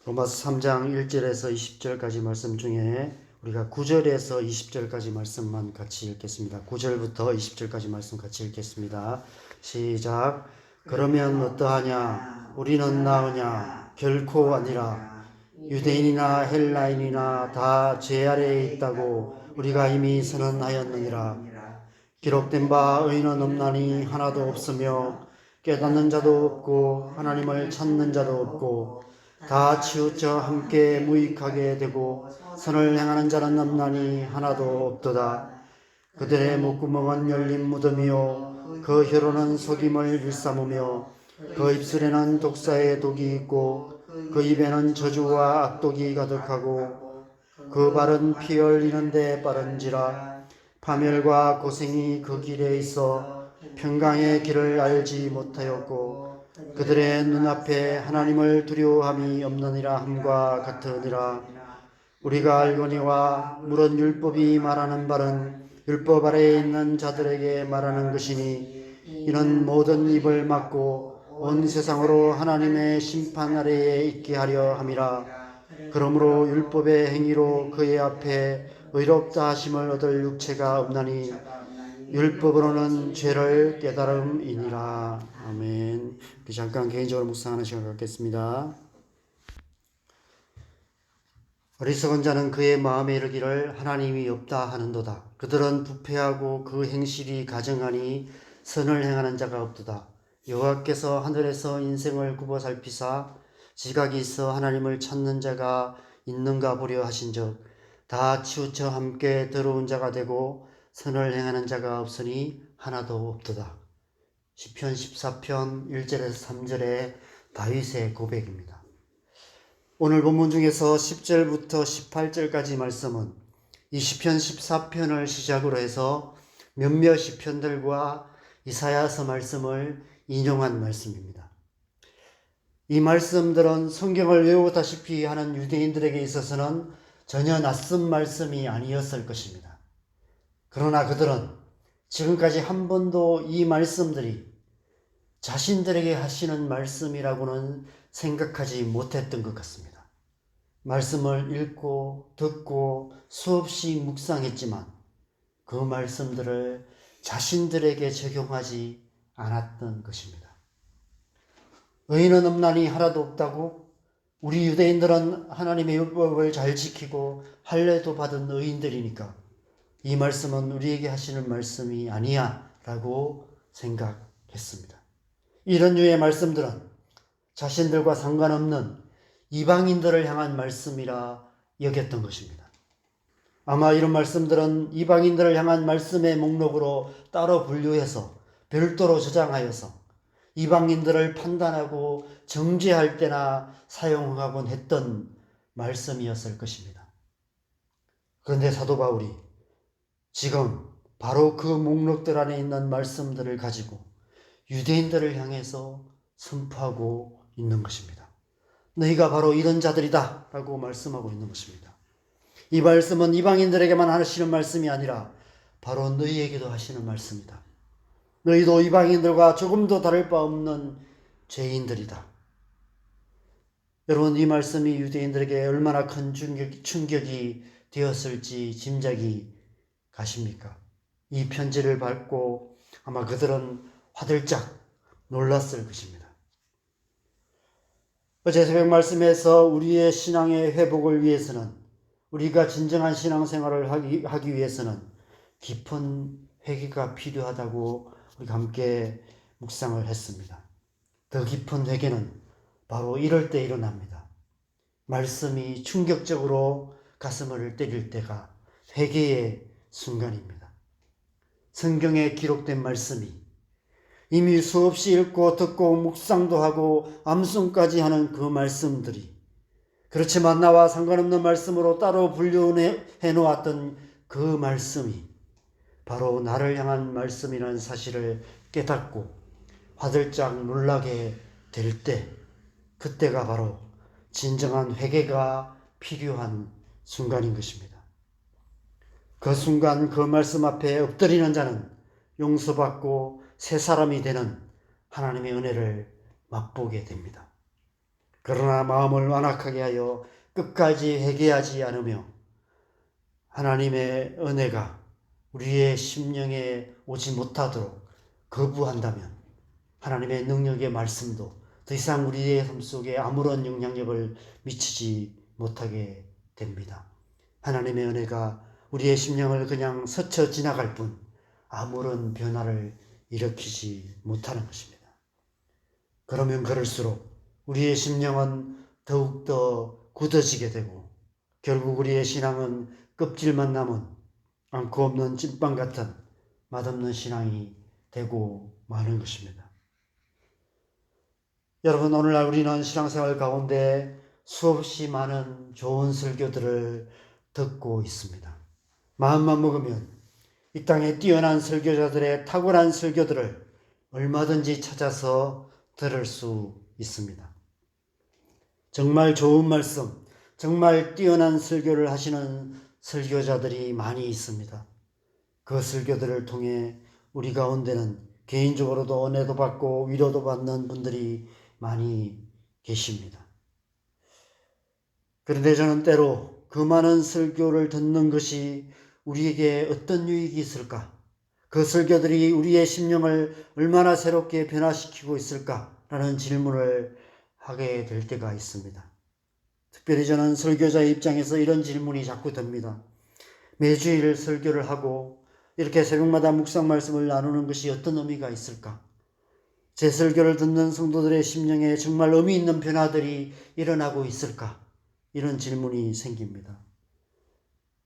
로마서 3장 1절에서 20절까지 말씀 중에 우리가 9절에서 20절까지 말씀만 같이 읽겠습니다. 9절부터 20절까지 말씀 같이 읽겠습니다. 시작. 그러면 어떠하냐? 우리는 나으냐? 결코 아니라. 유대인이나 헬라인이나 다 죄 아래에 있다고 우리가 이미 선언하였느니라. 기록된 바 의인은 없나니 하나도 없으며 깨닫는 자도 없고 하나님을 찾는 자도 없고 다 치우쳐 함께 무익하게 되고 선을 행하는 자는 없나니 하나도 없도다. 그들의 목구멍은 열린 무덤이요 그 혀로는 속임을 일삼으며 그 입술에는 독사의 독이 있고 그 입에는 저주와 악독이 가득하고 그 발은 피 흘리는데 빠른지라. 파멸과 고생이 그 길에 있어 평강의 길을 알지 못하였고 그들의 눈앞에 하나님을 두려워함이 없느니라 함과 같으니라. 우리가 알거니와 물은 율법이 말하는 바는 율법 아래에 있는 자들에게 말하는 것이니 이는 모든 입을 막고 온 세상으로 하나님의 심판 아래에 있게 하려 함이라. 그러므로 율법의 행위로 그의 앞에 의롭다 하심을 얻을 육체가 없나니 율법으로는 죄를 깨달음이니라. 아멘. 잠깐 개인적으로 묵상하는 시간 갖겠습니다. 어리석은 자는 그의 마음에 이르기를 하나님이 없다 하는도다. 그들은 부패하고 그 행실이 가증하니 선을 행하는 자가 없도다. 여호와께서 하늘에서 인생을 굽어 살피사 지각이 있어 하나님을 찾는 자가 있는가 보려 하신즉 다 치우쳐 함께 더러운 자가 되고 선을 행하는 자가 없으니 하나도 없도다. 시편 14편 1절에서 3절의 다윗의 고백입니다. 오늘 본문 중에서 10절부터 18절까지 말씀은 이 시편 14편을 시작으로 해서 몇몇 시편들과 이사야서 말씀을 인용한 말씀입니다. 이 말씀들은 성경을 외우다시피 하는 유대인들에게 있어서는 전혀 낯선 말씀이 아니었을 것입니다. 그러나 그들은 지금까지 한 번도 이 말씀들이 자신들에게 하시는 말씀이라고는 생각하지 못했던 것 같습니다. 말씀을 읽고 듣고 수없이 묵상했지만 그 말씀들을 자신들에게 적용하지 않았던 것입니다. 의인은 없나니 하나도 없다고? 우리 유대인들은 하나님의 율법을 잘 지키고 할례도 받은 의인들이니까 이 말씀은 우리에게 하시는 말씀이 아니야 라고 생각했습니다. 이런 류의 말씀들은 자신들과 상관없는 이방인들을 향한 말씀이라 여겼던 것입니다. 아마 이런 말씀들은 이방인들을 향한 말씀의 목록으로 따로 분류해서 별도로 저장하여서 이방인들을 판단하고 정죄할 때나 사용하곤 했던 말씀이었을 것입니다. 그런데 사도 바울이 지금 바로 그 목록들 안에 있는 말씀들을 가지고 유대인들을 향해서 선포하고 있는 것입니다. 너희가 바로 이런 자들이다 라고 말씀하고 있는 것입니다. 이 말씀은 이방인들에게만 하시는 말씀이 아니라 바로 너희에게도 하시는 말씀이다. 너희도 이방인들과 조금도 다를 바 없는 죄인들이다. 여러분, 이 말씀이 유대인들에게 얼마나 큰 충격이 되었을지 짐작이 가십니까? 이 편지를 받고 아마 그들은 화들짝 놀랐을 것입니다. 어제 새벽 말씀에서 우리의 신앙의 회복을 위해서는, 우리가 진정한 신앙생활을 하기 위해서는 깊은 회개가 필요하다고 우리가 함께 묵상을 했습니다. 더 깊은 회개는 바로 이럴 때 일어납니다. 말씀이 충격적으로 가슴을 때릴 때가 회개의 순간입니다. 성경에 기록된 말씀이 이미 수없이 읽고 듣고 묵상도 하고 암송까지 하는 그 말씀들이, 그렇지만 나와 상관없는 말씀으로 따로 분류해 놓았던 그 말씀이 바로 나를 향한 말씀이라는 사실을 깨닫고 화들짝 놀라게 될 때, 그때가 바로 진정한 회개가 필요한 순간인 것입니다. 그 순간 그 말씀 앞에 엎드리는 자는 용서받고 새 사람이 되는 하나님의 은혜를 맛보게 됩니다. 그러나 마음을 완악하게 하여 끝까지 회개하지 않으며 하나님의 은혜가 우리의 심령에 오지 못하도록 거부한다면 하나님의 능력의 말씀도 더 이상 우리의 삶 속에 아무런 영향력을 미치지 못하게 됩니다. 하나님의 은혜가 우리의 심령을 그냥 스쳐 지나갈 뿐 아무런 변화를 일으키지 못하는 것입니다. 그러면 그럴수록 우리의 심령은 더욱더 굳어지게 되고 결국 우리의 신앙은 껍질만 남은 않고 없는 찐빵 같은 맛없는 신앙이 되고 마는 것입니다. 여러분, 오늘날 우리는 신앙생활 가운데 수없이 많은 좋은 설교들을 듣고 있습니다. 마음만 먹으면 이 땅에 뛰어난 설교자들의 탁월한 설교들을 얼마든지 찾아서 들을 수 있습니다. 정말 좋은 말씀, 정말 뛰어난 설교를 하시는 설교자들이 많이 있습니다. 그 설교들을 통해 우리 가운데는 개인적으로도 은혜도 받고 위로도 받는 분들이 많이 계십니다. 그런데 저는 때로 그 많은 설교를 듣는 것이 우리에게 어떤 유익이 있을까? 그 설교들이 우리의 심령을 얼마나 새롭게 변화시키고 있을까라는 질문을 하게 될 때가 있습니다. 특별히 저는 설교자의 입장에서 이런 질문이 자꾸 듭니다. 매주일 설교를 하고 이렇게 새벽마다 묵상 말씀을 나누는 것이 어떤 의미가 있을까? 제 설교를 듣는 성도들의 심령에 정말 의미 있는 변화들이 일어나고 있을까? 이런 질문이 생깁니다.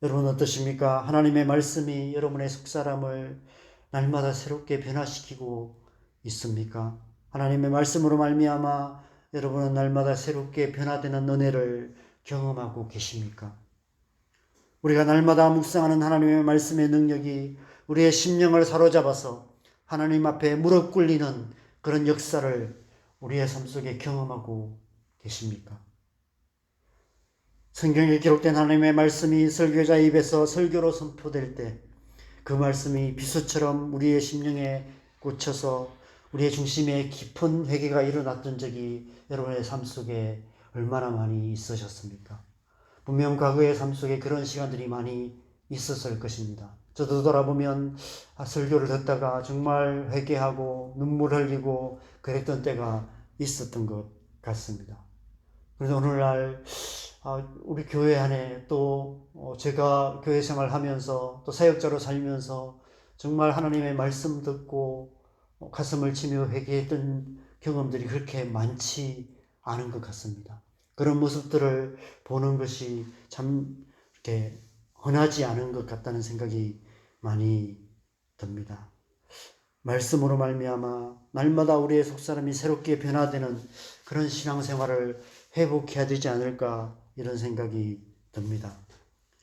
여러분 어떠십니까? 하나님의 말씀이 여러분의 속사람을 날마다 새롭게 변화시키고 있습니까? 하나님의 말씀으로 말미암아 여러분은 날마다 새롭게 변화되는 은혜를 경험하고 계십니까? 우리가 날마다 묵상하는 하나님의 말씀의 능력이 우리의 심령을 사로잡아서 하나님 앞에 무릎 꿇리는 그런 역사를 우리의 삶 속에 경험하고 계십니까? 성경에 기록된 하나님의 말씀이 설교자의 입에서 설교로 선포될 때 그 말씀이 비수처럼 우리의 심령에 꽂혀서 우리의 중심에 깊은 회개가 일어났던 적이 여러분의 삶 속에 얼마나 많이 있으셨습니까? 분명 과거의 삶 속에 그런 시간들이 많이 있었을 것입니다. 저도 돌아보면 설교를 듣다가 정말 회개하고 눈물 흘리고 그랬던 때가 있었던 것 같습니다. 그래서 오늘날 우리 교회 안에 또 제가 교회 생활하면서 또 사역자로 살면서 정말 하나님의 말씀 듣고 가슴을 치며 회개했던 경험들이 그렇게 많지 않은 것 같습니다. 그런 모습들을 보는 것이 참 이렇게 흔하지 않은 것 같다는 생각이 많이 듭니다. 말씀으로 말미암아 날마다 우리의 속사람이 새롭게 변화되는 그런 신앙생활을 회복해야 되지 않을까 이런 생각이 듭니다.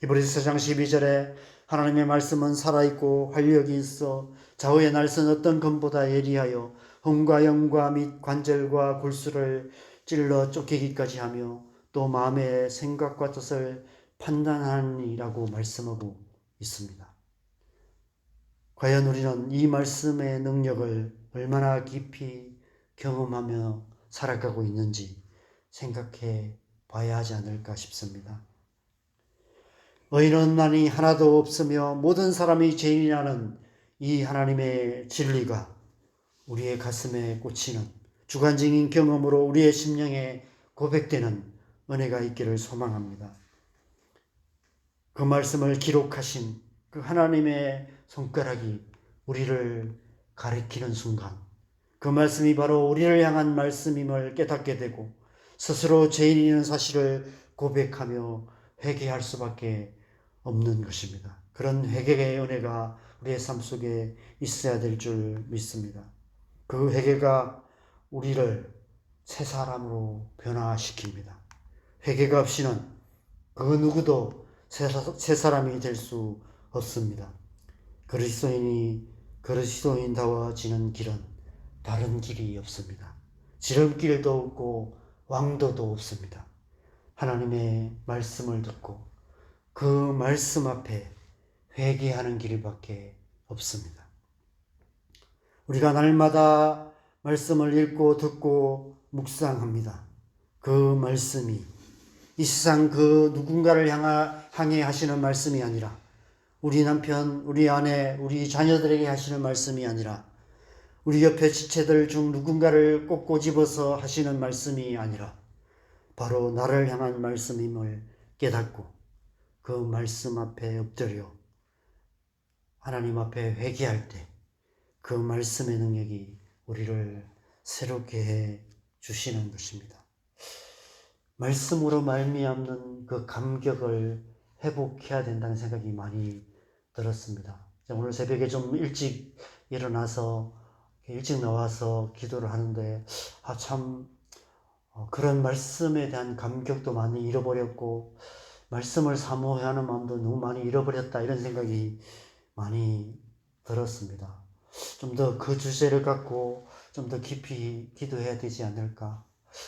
히브리서 4장 12절에 하나님의 말씀은 살아있고 활력이 있어 좌우의 날선 어떤 검보다 예리하여 혼과 영과 및 관절과 골수를 찔러 쫓기기까지 하며 또 마음의 생각과 뜻을 판단하니라고 말씀하고 있습니다. 과연 우리는 이 말씀의 능력을 얼마나 깊이 경험하며 살아가고 있는지 생각해 봐야 하지 않을까 싶습니다. 의인만이 하나도 없으며 모든 사람이 죄인이라는 이 하나님의 진리가 우리의 가슴에 꽂히는 주관적인 경험으로 우리의 심령에 고백되는 은혜가 있기를 소망합니다. 그 말씀을 기록하신 그 하나님의 손가락이 우리를 가리키는 순간 그 말씀이 바로 우리를 향한 말씀임을 깨닫게 되고 스스로 죄인이라는 사실을 고백하며 회개할 수밖에 없는 것입니다. 그런 회개의 은혜가 우리의 삶 속에 있어야 될 줄 믿습니다. 그 회개가 우리를 새 사람으로 변화시킵니다. 회개가 없이는 그 누구도 새 사람이 될 수 없습니다. 그리스도인다워지는 길은 다른 길이 없습니다. 지름길도 없고 왕도도 없습니다. 하나님의 말씀을 듣고 그 말씀 앞에 회개하는 길밖에 없습니다. 우리가 날마다 말씀을 읽고 듣고 묵상합니다. 그 말씀이 이 세상 그 누군가를 향해 하시는 말씀이 아니라 우리 남편, 우리 아내, 우리 자녀들에게 하시는 말씀이 아니라 우리 옆에 지체들 중 누군가를 꼭 꼬집어서 하시는 말씀이 아니라 바로 나를 향한 말씀임을 깨닫고 그 말씀 앞에 엎드려 하나님 앞에 회개할 때 그 말씀의 능력이 우리를 새롭게 해 주시는 것입니다. 말씀으로 말미암는 그 감격을 회복해야 된다는 생각이 많이 들었습니다. 오늘 새벽에 좀 일찍 일어나서 일찍 나와서 기도를 하는데 참 그런 말씀에 대한 감격도 많이 잃어버렸고 말씀을 사모하는 마음도 너무 많이 잃어버렸다 이런 생각이 많이 들었습니다. 좀 더 그 주제를 갖고 좀 더 깊이 기도해야 되지 않을까.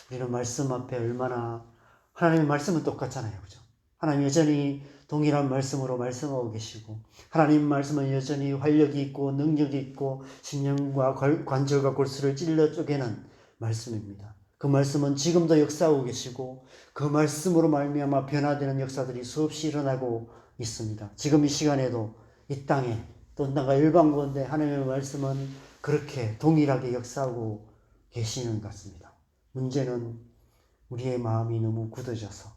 우리는 말씀 앞에 얼마나 하나님의 말씀은 똑같잖아요. 그죠? 하나님 여전히 동일한 말씀으로 말씀하고 계시고 하나님 말씀은 여전히 활력이 있고 능력이 있고 심령과 관절과 골수를 찔러 쪼개는 말씀입니다. 그 말씀은 지금도 역사하고 계시고 그 말씀으로 말미암아 변화되는 역사들이 수없이 일어나고 있습니다. 지금 이 시간에도 이 땅에 또 나가 일반 가운데 하나님의 말씀은 그렇게 동일하게 역사하고 계시는 것 같습니다. 문제는 우리의 마음이 너무 굳어져서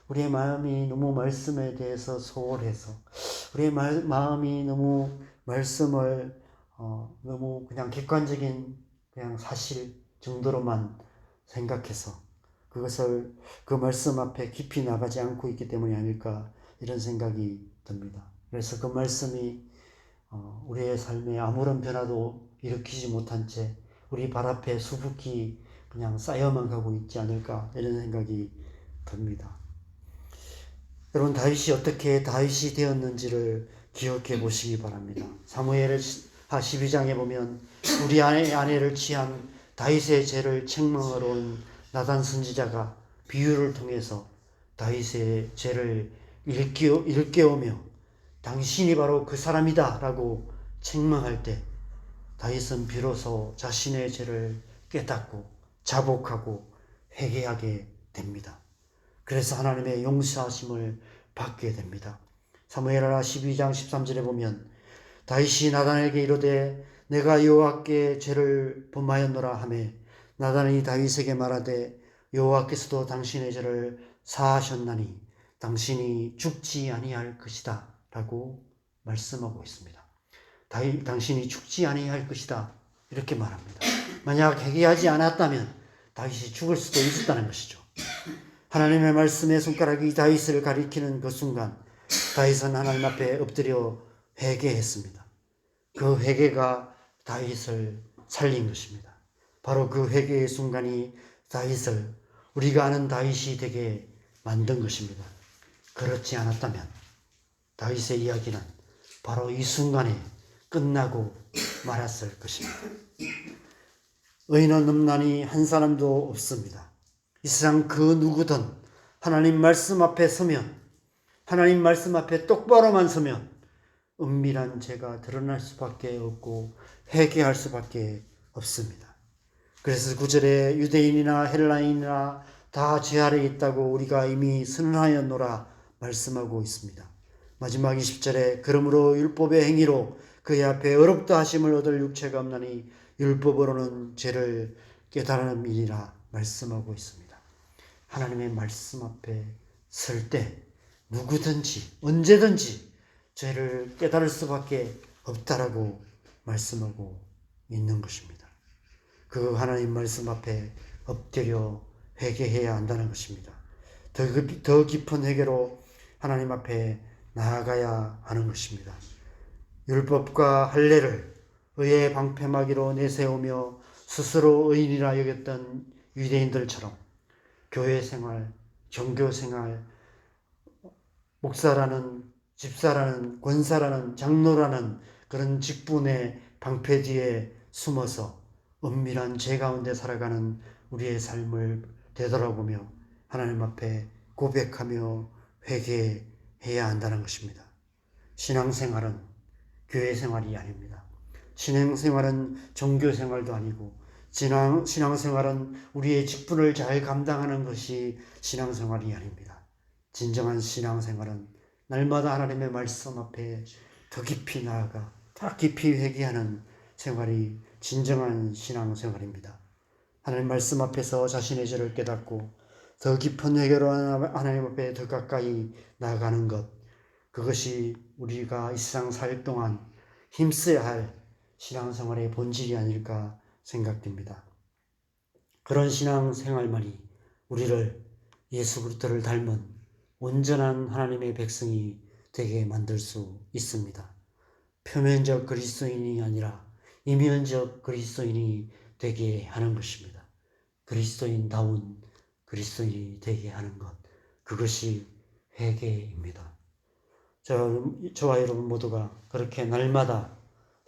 우리의 마음이 너무 말씀에 대해서 소홀해서 우리의 마음이 너무 말씀을 너무 그냥 객관적인 그냥 사실 정도로만 생각해서 그것을 그 말씀 앞에 깊이 나가지 않고 있기 때문이 아닐까 이런 생각이 듭니다. 그래서 그 말씀이 우리의 삶에 아무런 변화도 일으키지 못한 채 우리 발 앞에 수북히 그냥 쌓여만 가고 있지 않을까 이런 생각이 듭니다. 여러분 다윗이 어떻게 다윗이 되었는지를 기억해 보시기 바랍니다. 사무엘하 12장에 보면 우리 아내를 취한 다윗의 죄를 책망하러 온 나단 선지자가 비유를 통해서 다윗의 죄를 일깨우며 당신이 바로 그 사람이다 라고 책망할 때 다윗은 비로소 자신의 죄를 깨닫고 자복하고 회개하게 됩니다. 그래서 하나님의 용서하심을 받게 됩니다. 사무엘하 12장 13절에 보면 다윗이 나단에게 이르되 내가 여호와께 죄를 범하였노라 하매 나단이 다윗에게 말하되 여호와께서도 당신의 죄를 사하셨나니 당신이 죽지 아니할 것이다 라고 말씀하고 있습니다. 당신이 죽지 아니할 것이다 이렇게 말합니다. 만약 회개하지 않았다면 다윗이 죽을 수도 있었다는 것이죠. 하나님의 말씀의 손가락이 다윗을 가리키는 그 순간 다윗은 하나님 앞에 엎드려 회개했습니다. 그 회개가 다윗을 살린 것입니다. 바로 그 회개의 순간이 다윗을 우리가 아는 다윗이 되게 만든 것입니다. 그렇지 않았다면 다윗의 이야기는 바로 이 순간에 끝나고 말았을 것입니다. 의인은 없나니 한 사람도 없습니다. 이 세상 그 누구든 하나님 말씀 앞에 서면 하나님 말씀 앞에 똑바로만 서면 은밀한 죄가 드러날 수밖에 없고 회개할 수밖에 없습니다. 그래서 9절에 유대인이나 헬라인이나 다 죄 아래 있다고 우리가 이미 선언하였노라 말씀하고 있습니다. 마지막 20절에 그러므로 율법의 행위로 그의 앞에 어렵다 하심을 얻을 육체가 없나니 율법으로는 죄를 깨달음이니라 말씀하고 있습니다. 하나님의 말씀 앞에 설 때 누구든지 언제든지 죄를 깨달을 수밖에 없다라고 말씀하고 있는 것입니다. 그 하나님 말씀 앞에 엎드려 회개해야 한다는 것입니다. 더 깊은 회개로 하나님 앞에 나아가야 하는 것입니다. 율법과 할례를 의의 방패막이로 내세우며 스스로 의인이라 여겼던 유대인들처럼 교회 생활, 종교 생활, 목사라는, 집사라는, 권사라는, 장로라는 그런 직분의 방패 뒤에 숨어서 은밀한 죄 가운데 살아가는 우리의 삶을 되돌아보며 하나님 앞에 고백하며 회개해야 한다는 것입니다. 신앙생활은 교회 생활이 아닙니다. 신앙생활은 종교 생활도 아니고 신앙생활은 우리의 직분을 잘 감당하는 것이 신앙생활이 아닙니다. 진정한 신앙생활은 날마다 하나님의 말씀 앞에 더 깊이 나아가 더 깊이 회개하는 생활이 진정한 신앙생활입니다. 하나님 말씀 앞에서 자신의 죄를 깨닫고 더 깊은 회개로 하나님 앞에 더 가까이 나아가는 것, 그것이 우리가 이 세상 살 동안 힘써야 할 신앙생활의 본질이 아닐까 생각됩니다. 그런 신앙생활만이 우리를 예수 그리스도를 닮은 온전한 하나님의 백성이 되게 만들 수 있습니다. 표면적 그리스도인이 아니라 이면적 그리스도인이 되게 하는 것입니다. 그리스도인다운 그리스도인이 되게 하는 것, 그것이 회개입니다. 저와 여러분 모두가 그렇게 날마다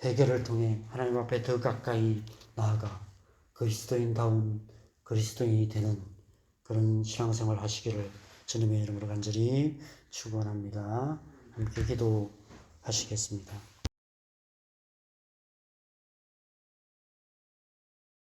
회개를 통해 하나님 앞에 더 가까이 나아가 그리스도인다운 그리스도인이 되는 그런 신앙생활 하시기를 주님의 이름으로 간절히 축원합니다. 함께 기도하시겠습니다.